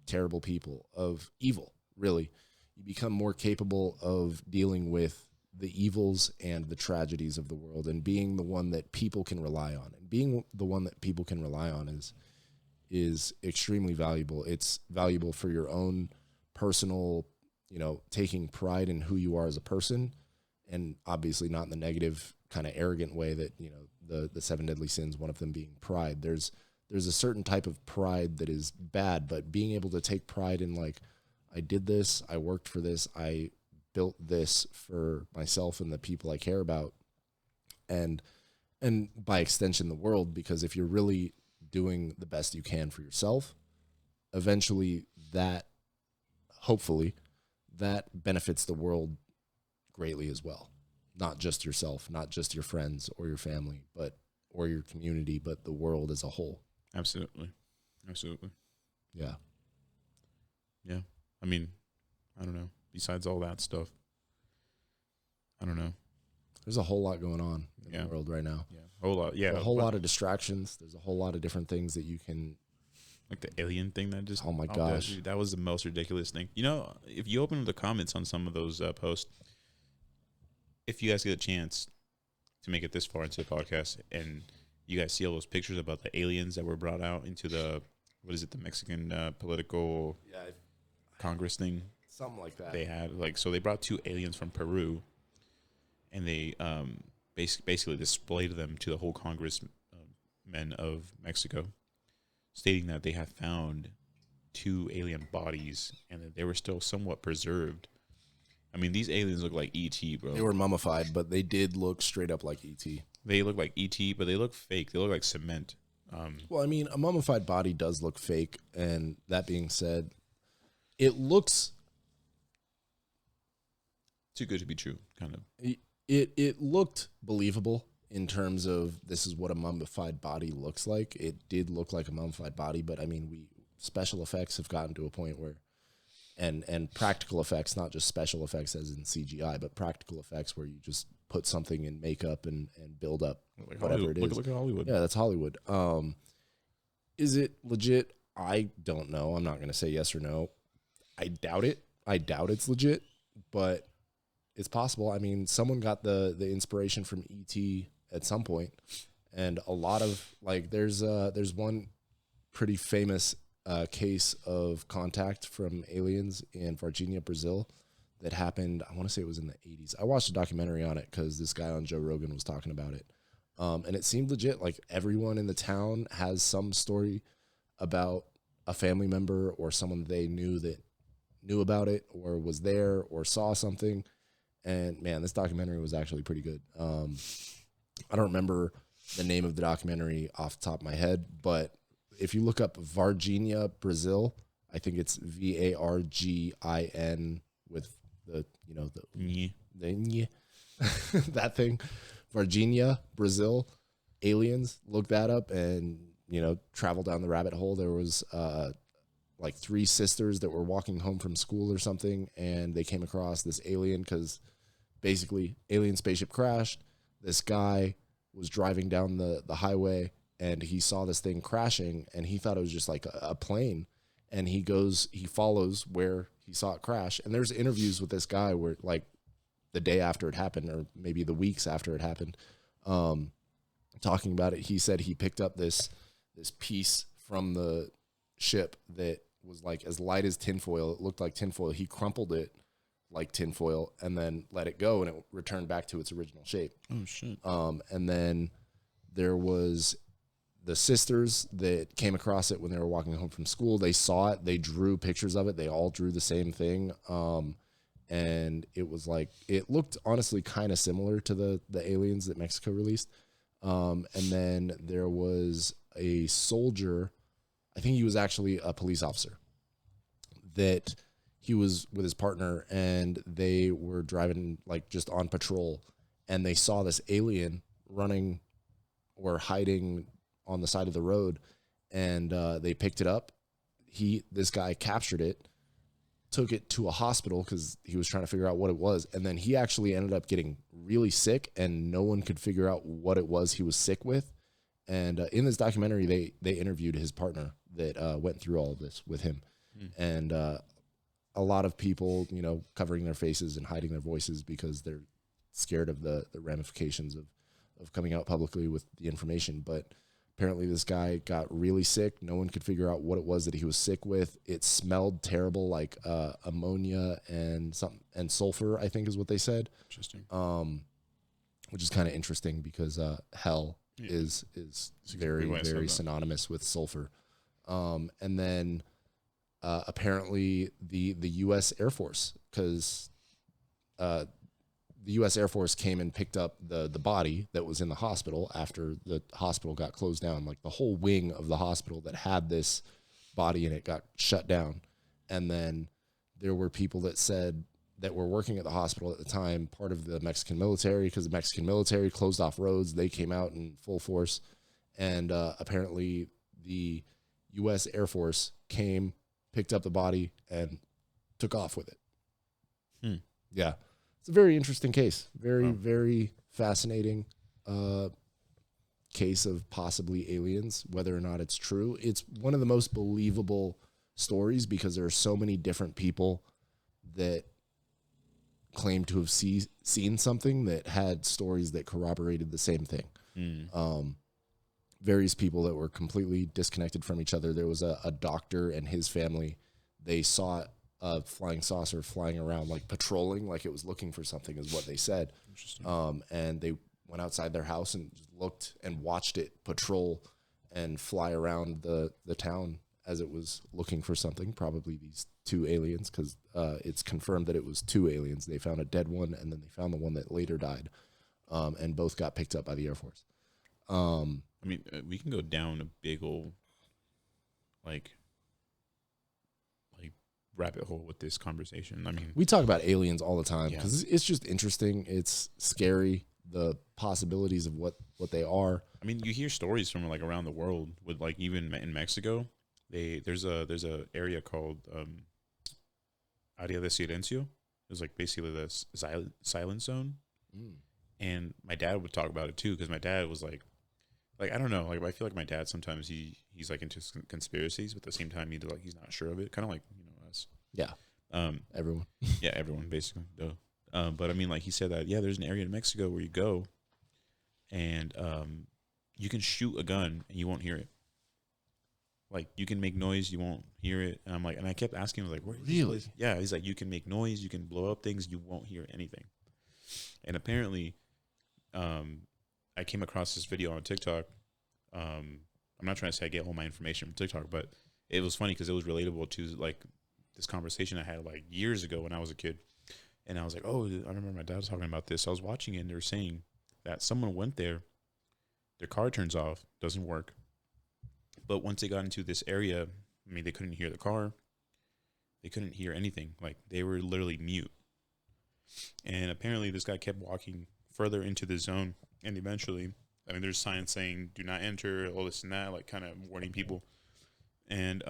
terrible people, of evil, really. You become more capable of dealing with the evils and the tragedies of the world, and being the one that people can rely on. And being the one that people can rely on is extremely valuable. It's valuable for your own personal you know, taking pride in who you are as a person, and obviously not in the negative kind of arrogant way that, you know, the seven deadly sins, one of them being pride. There's a certain type of pride that is bad, but being able to take pride in, like, I did this, I worked for this, I built this for myself and the people I care about, and by extension the world, because if you're really doing the best you can for yourself, eventually that, hopefully, that benefits the world greatly as well. Not just yourself, not just your friends or your family, or your community, but the world as a whole. Absolutely. Absolutely. Yeah. Yeah. I mean, I don't know. Besides all that stuff, I don't know. There's a whole lot going on in the world right now. Yeah. A whole lot. Yeah. A whole lot of distractions. There's a whole lot of different things that you can. Like the alien thing that just. Oh my gosh. Dude, that was the most ridiculous thing. You know, if you open the comments on some of those posts, if you guys get a chance to make it this far into the podcast and you guys see all those pictures about the aliens that were brought out into the, what is it, the Mexican political Congress thing? Something like that. They had, like, so they brought 2 aliens from Peru, and they basically displayed them to the whole congressmen of Mexico, stating that they had found 2 alien bodies and that they were still somewhat preserved. I mean, these aliens look like E.T., bro. They were mummified, but they did look straight up like E.T. They look like E.T., but they look fake. They look like cement. Well, I mean, a mummified body does look fake, and that being said, it looks too good to be true, kind of. It looked believable in terms of this is what a mummified body looks like. It did look like a mummified body, but I mean, special effects have gotten to a point where, and practical effects, not just special effects as in CGI, but practical effects where you just put something in makeup and build up Like whatever Hollywood. it is. Look at Hollywood. Yeah, that's Hollywood. Is it legit? I don't know. I'm not going to say yes or no. I doubt it. I doubt it's legit, but it's possible. I mean, someone got the inspiration from E.T. at some point, and a lot of, like, there's one pretty famous case of contact from aliens in Varginha, Brazil, that happened. I want to say it was in the 80s. I watched a documentary on it because this guy on Joe Rogan was talking about it, and it seemed legit. Like, everyone in the town has some story about a family member or someone they knew that knew about it or was there or saw something. And man, this documentary was actually pretty good. I don't remember the name of the documentary off the top of my head, but if you look up Varginha, Brazil, I think it's Vargin with the, you know, the that thing, Varginha, Brazil, aliens, look that up and, you know, travel down the rabbit hole. There was like 3 sisters that were walking home from school or something, and they came across this alien because basically alien spaceship crashed. This guy was driving down the highway and he saw this thing crashing and he thought it was just like a plane, and he follows where he saw it crash. And there's interviews with this guy where, like, the day after it happened or maybe the weeks after it happened, talking about it. He said he picked up this piece from the ship that was like as light as tinfoil. It looked like tinfoil. He crumpled it like tinfoil and then let it go, and it returned back to its original shape. Oh, shit. And then there was the sisters that came across it when they were walking home from school. They saw it. They drew pictures of it. They all drew the same thing. And it was like, it looked honestly kind of similar to the aliens that Mexico released. And then there was a soldier, I think he was actually a police officer, that he was with his partner and they were driving like just on patrol, and they saw this alien running or hiding on the side of the road, and they picked it up. This guy captured it, took it to a hospital because he was trying to figure out what it was, and then he actually ended up getting really sick, and no one could figure out what it was he was sick with. And in this documentary, they interviewed his partner that went through all of this with him. And a lot of people, you know, covering their faces and hiding their voices because they're scared of the ramifications of coming out publicly with the information. But Apparently, this guy got really sick. No one could figure out what it was that he was sick with. It smelled terrible, like ammonia and sulfur, I think is what they said. Interesting. Which is kind of interesting because hell is very, very synonymous with sulfur. And then apparently the U.S. Air Force, because the U.S. Air Force came and picked up the body that was in the hospital after the hospital got closed down. Like the whole wing of the hospital that had this body in it got shut down. And then there were people that were working at the hospital at the time, part of the Mexican military, because the Mexican military closed off roads. They came out in full force. And apparently the U.S. Air Force came, picked up the body, and took off with it. Yeah. It's a very interesting case. Very fascinating case of possibly aliens, whether or not it's true. It's one of the most believable stories because there are so many different people that claim to have seen something that had stories that corroborated the same thing. Various people that were completely disconnected from each other. There was a doctor and his family. They saw a flying saucer flying around, like patrolling, like it was looking for something, is what they said. Interesting. And they went outside their house and just looked and watched it patrol and fly around the town as it was looking for something, probably these two aliens, because it's confirmed that it was two aliens. They found a dead one, and then they found the one that later died, and both got picked up by the Air Force. I mean, we can go down a big old, like rabbit hole with this conversation. I mean, we talk about aliens all the time because it's just interesting. It's scary, the possibilities of what they are. I mean, you hear stories from like around the world with like even in Mexico, there's a area called Área de Silencio. It's like basically the silent zone. And my dad would talk about it too because my dad was like I don't know, like I feel like my dad sometimes he's like into conspiracies, but at the same time he's not sure of it, kind of like us. Yeah. Everyone. Yeah, everyone basically. But I mean, like he said that there's an area in Mexico where you go, and you can shoot a gun and you won't hear it. Like you can make noise, you won't hear it. And I'm like, and I kept asking him, like, where really? Yeah, he's like, you can make noise, you can blow up things, you won't hear anything. And apparently, I came across this video on TikTok. I'm not trying to say I get all my information from TikTok, but it was funny because it was relatable to like this conversation I had like years ago when I was a kid. And I was like, oh, I remember my dad was talking about this. I was watching it and they were saying that someone went there, their car turns off, doesn't work. But once they got into this area, I mean, they couldn't hear the car. They couldn't hear anything. Like they were literally mute. And apparently this guy kept walking further into the zone. And eventually, I mean, there's signs saying, do not enter, all this and that, like kind of warning people. And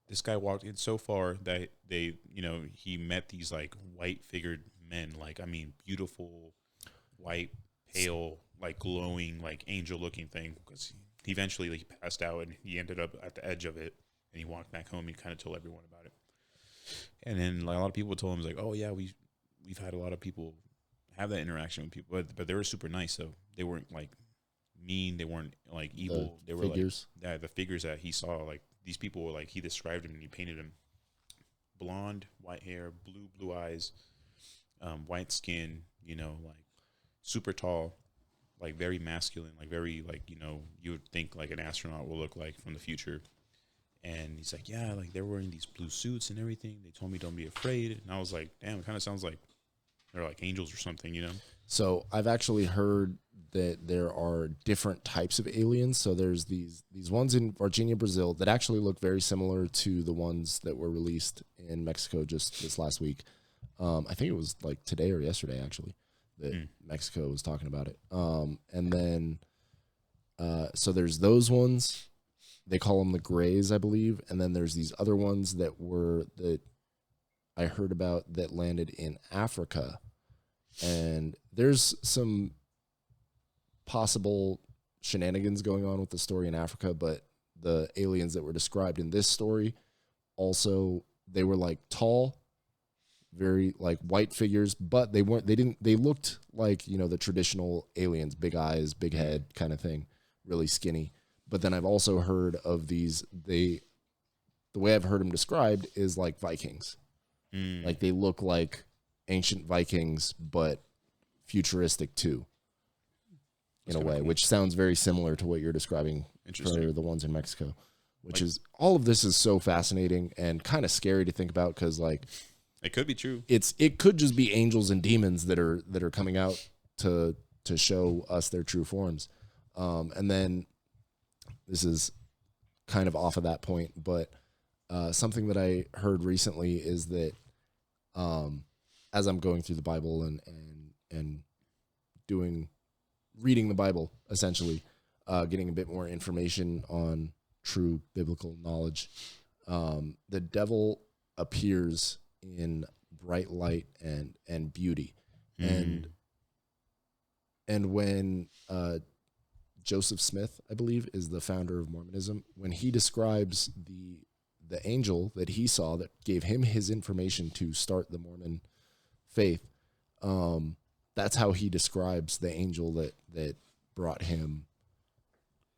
this guy walked in so far that he met these like white figured men, like, I mean, beautiful, white, pale, like glowing, like angel looking thing. Because he eventually he passed out and he ended up at the edge of it and he walked back home. He kind of told everyone about it. And then like a lot of people told him, like, oh yeah, we've had a lot of people have that interaction with people, but they were super nice. So they weren't like mean. They weren't like evil. They were figures. Like, the figures that he saw, like these people were like, he described them and he painted them blonde, white hair, blue eyes, white skin, like super tall, like very masculine, like very like, you would think like an astronaut will look like from the future. And he's like, yeah, like they're wearing these blue suits and everything. They told me don't be afraid. And I was like, damn, it kind of sounds like they're like angels or something, So I've actually heard that there are different types of aliens. So there's these ones in Virginia, Brazil that actually look very similar to the ones that were released in Mexico just this last week. I think it was like today or yesterday actually that Mexico was talking about it. And then so there's those ones. They call them the Greys, I believe. And then there's these other ones that I heard about that landed in Africa. And there's some possible shenanigans going on with the story in Africa, but the aliens that were described in this story also, they were like tall, very like white figures, but they looked like, you know, the traditional aliens, big eyes, big head kind of thing, really skinny. But then I've also heard of these, the way I've heard them described is like Vikings. Like they look like ancient Vikings, but futuristic too, in a way, cool. Which sounds very similar to what you're describing for the ones in Mexico, which is, all of this is so fascinating and kind of scary to think about, because like it could be true. It could just be angels and demons that are coming out to show us their true forms. And then this is kind of off of that point, but something that I heard recently is that as I'm going through the Bible and reading the Bible, essentially, getting a bit more information on true biblical knowledge, the devil appears in bright light and beauty. And when Joseph Smith, I believe, is the founder of Mormonism, when he describes the angel that he saw that gave him his information to start the Mormon faith, that's how he describes the angel that brought him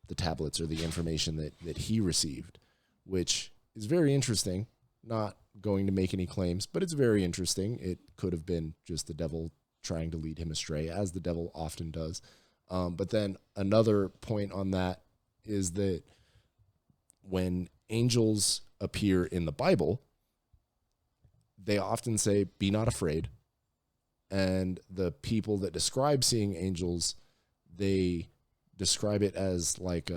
the tablets or the information that he received, which is very interesting. Not going to make any claims, but it's very interesting. It could have been just the devil trying to lead him astray, as the devil often does. But then another point on that is that when angels appear in the Bible, they often say, "Be not afraid." And the people that describe seeing angels, they describe it as like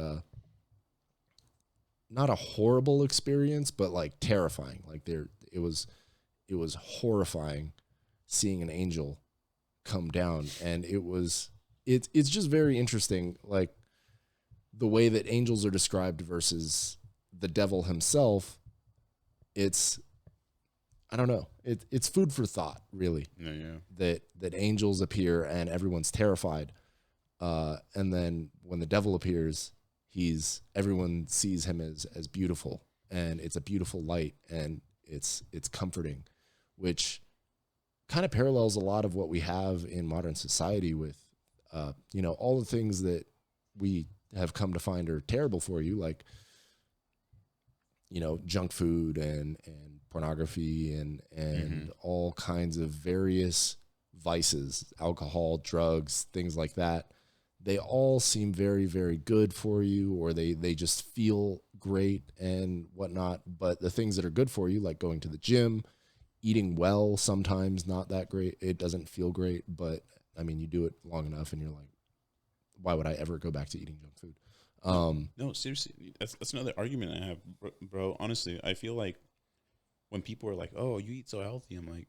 not a horrible experience, but like terrifying. Like it was horrifying seeing an angel come down, and it's just very interesting, like the way that angels are described versus the devil himself. It's, I don't know. It's food for thought, really. Yeah. That angels appear and everyone's terrified, and then when the devil appears, everyone sees him as beautiful, and it's a beautiful light, and it's comforting, which kind of parallels a lot of what we have in modern society with, you know, all the things that we have come to find are terrible for you, like, you know, junk food and pornography and all kinds of various vices, alcohol, drugs, things like that. They all seem very, very good for you, or they just feel great and whatnot. But the things that are good for you, like going to the gym, eating well, sometimes not that great. It doesn't feel great, but I mean, you do it long enough and you're like, why would I ever go back to eating junk food? No, seriously, that's another argument I have, bro. Honestly, I feel like when people are like, "Oh, you eat so healthy," I'm like,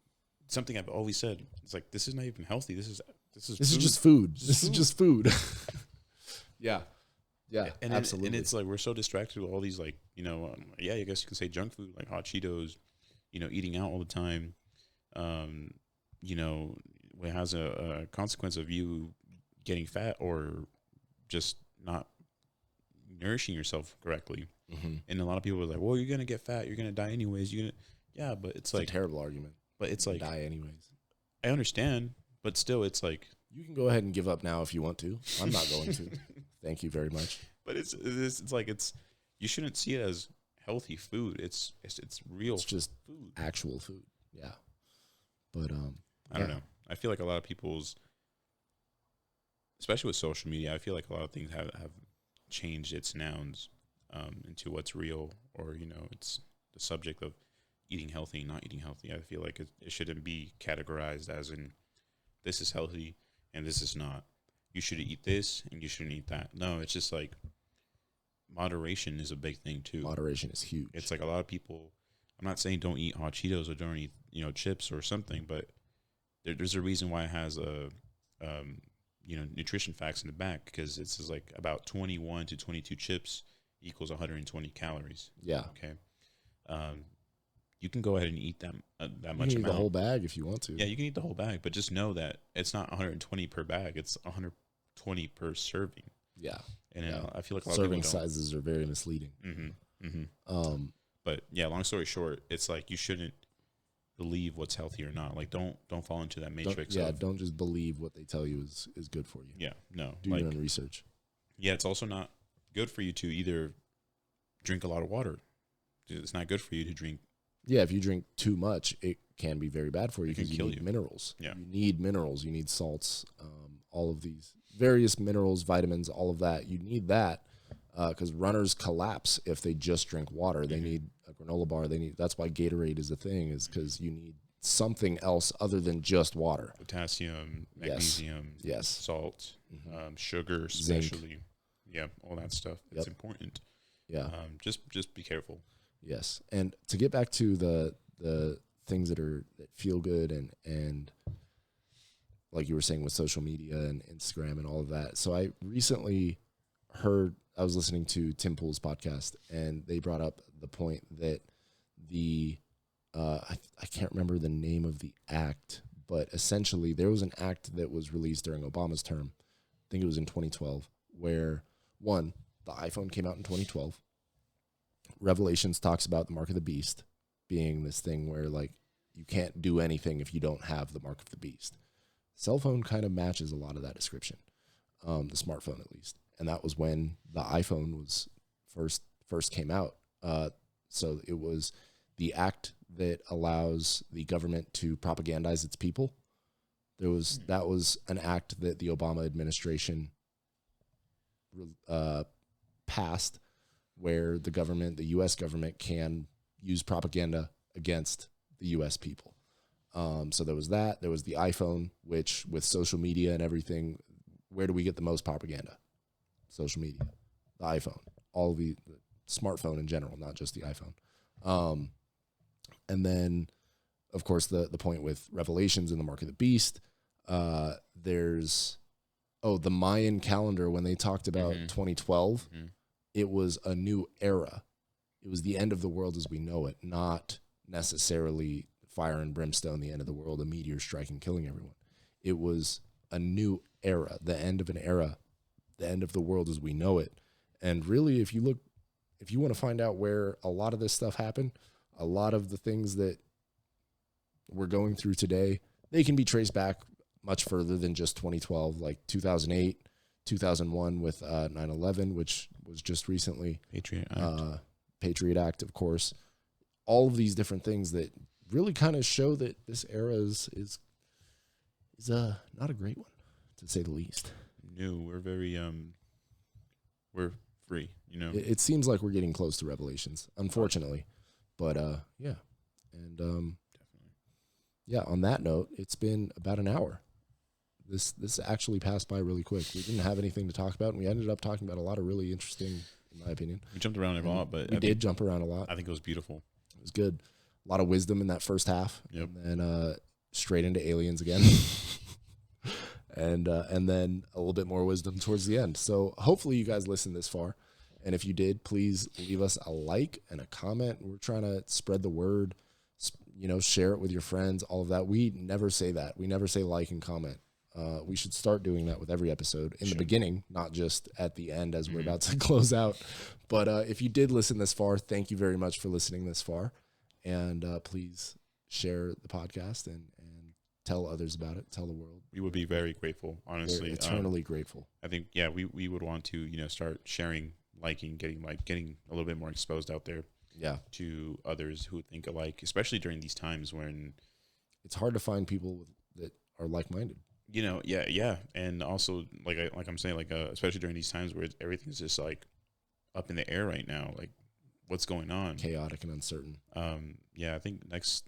something I've always said. It's like, this is not even healthy. This is just food. This is just food. Yeah, and absolutely. And it's like we're so distracted with all these, like, you know, yeah, I guess you can say junk food, like hot Cheetos, you know, eating out all the time. You know, it has a consequence of you getting fat or just not nourishing yourself correctly. And a lot of people are like, well, you're gonna get fat, you're gonna die anyways, yeah, but it's like a terrible argument. But it's like, die anyways. I understand, but still, it's like, you can go ahead and give up now if you want to. I'm not going to. Thank you very much. But it's like, you shouldn't see it as healthy food. It's real. It's just food, actual food. Yeah. But I don't know. I feel like a lot of people's, especially with social media, I feel like a lot of things have changed its nouns into what's real, or, you know, it's the subject of eating healthy and not eating healthy. I feel like it shouldn't be categorized as in, this is healthy and this is not. You should eat this and you shouldn't eat that. No, it's just like moderation is a big thing too. Moderation is huge. It's like a lot of people, I'm not saying don't eat hot Cheetos or don't eat, you know, chips or something, but there's a reason why it has a you know, nutrition facts in the back, because it says like about 21 to 22 chips equals 120 calories. Yeah. Okay. You can go ahead and eat that much amount. You can eat the whole bag if you want to. Yeah, you can eat the whole bag, but just know that it's not 120 per bag. It's 120 per serving. Yeah. And I feel like a lot serving of sizes are very misleading. But yeah, long story short, it's like you shouldn't believe what's healthy or not. Like, don't fall into that matrix. Don't just believe what they tell you is good for you. Yeah, no. Do your own research. Yeah, it's also not good for you to either drink a lot of water. It's not good for you to drink. Yeah, if you drink too much, it can be very bad for you because you need minerals. Yeah. You need minerals. You need salts, all of these various minerals, vitamins, all of that. You need that because runners collapse if they just drink water. They need a granola bar. That's why Gatorade is a thing, is because you need something else other than just water. Potassium, magnesium, salt, sugar, especially. Zinc. Yeah, all that stuff. It's important. Yeah. Just be careful. Yes. And to get back to the things that feel good and like you were saying with social media and Instagram and all of that. So I recently I was listening to Tim Pool's podcast, and they brought up the point that I can't remember the name of the act, but essentially there was an act that was released during Obama's term. I think it was in 2012, where the iPhone came out in 2012. Revelations talks about the mark of the beast being this thing where like you can't do anything if you don't have the mark of the beast. Cell phone kind of matches a lot of that description, the smartphone at least. And that was when the iPhone was first came out. So it was the act that allows the government to propagandize its people. That was an act that the Obama administration passed, where the U.S. government can use propaganda against the U.S. people. So there was that. There was the iPhone, which with social media and everything, where do we get the most propaganda? Social media, the iPhone, all the smartphone in general, not just the iPhone. And then, of course, the point with Revelations and the mark of the beast, there's, the Mayan calendar, when they talked about 2012, it was a new era. It was the end of the world as we know it, not necessarily fire and brimstone, the end of the world, a meteor striking, killing everyone. It was a new era, the end of an era, the end of the world as we know it. And really, if you want to find out where a lot of this stuff happened, a lot of the things that we're going through today, they can be traced back much further than just 2012, like 2008, 2001 with 9/11, which was just recently. Patriot Act, of course. All of these different things that really kind of show that this era is not a great one, to say the least. No, we're very we're free, you know. It seems like we're getting close to Revelations, unfortunately. But yeah. And definitely. Yeah, on that note, it's been about an hour. This actually passed by really quick. We didn't have anything to talk about, and we ended up talking about a lot of really interesting, in my opinion. We jumped around a lot, but we did jump around a lot. I think it was beautiful. It was good. A lot of wisdom in that first half. Yep. And then straight into aliens again. and then a little bit more wisdom towards the end. So hopefully you guys listened this far. And if you did, please leave us a like and a comment. We're trying to spread the word, share it with your friends, all of that. We never say that. We never say like and comment. We should start doing that with every episode in the beginning, not just at the end as we're about to close out. But if you did listen this far, thank you very much for listening this far. And please share the podcast and tell others about it. Tell the world. We would be very grateful, honestly. We're eternally grateful. I think, we would want to, start sharing, liking, getting a little bit more exposed out there. Yeah. To others who think alike, especially during these times when it's hard to find people that are like-minded. Yeah. And also, like I'm saying, especially during these times where everything's just like up in the air right now, like what's going on, chaotic and uncertain. I think next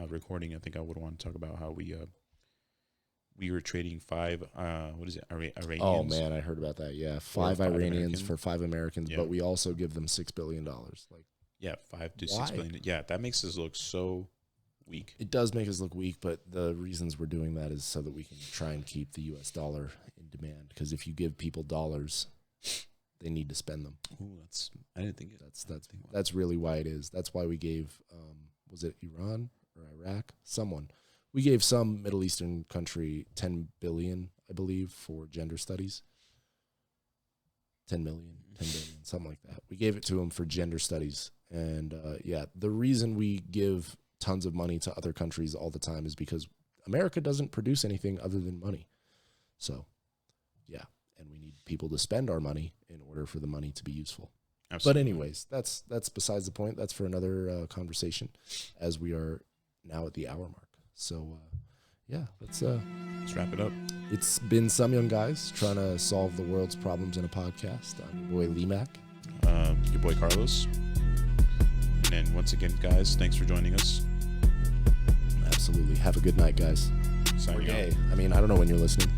recording, I think I would want to talk about how we were trading 5 Iranians. Oh man, I heard about that. Yeah, 5 Iranians for 5 Americans, but we also give them $6 billion. Like, 5 to 6 billion. Yeah, that makes us look so weak. It does make us look weak, but the reasons we're doing that is so that we can try and keep the U.S. dollar in demand. Because if you give people dollars, they need to spend them. Ooh, I didn't think that's really why it is. That's why we gave was it Iran or Iraq? We gave some Middle Eastern country $10 billion, I believe, for gender studies. 10 billion, something like that. We gave it to them for gender studies. And the reason we give tons of money to other countries all the time is because America doesn't produce anything other than money. So, yeah, and we need people to spend our money in order for the money to be useful. Absolutely. But anyways, that's besides the point. That's for another conversation, as we are now at the hour mark. So, yeah, let's wrap it up. It's been SumYungGuys trying to solve the world's problems in a podcast. I'm your boy Lemac. Your boy Carlos. And then once again, guys, thanks for joining us. Absolutely. Have a good night, guys. Signing Or out. day. I mean, I don't know when you're listening.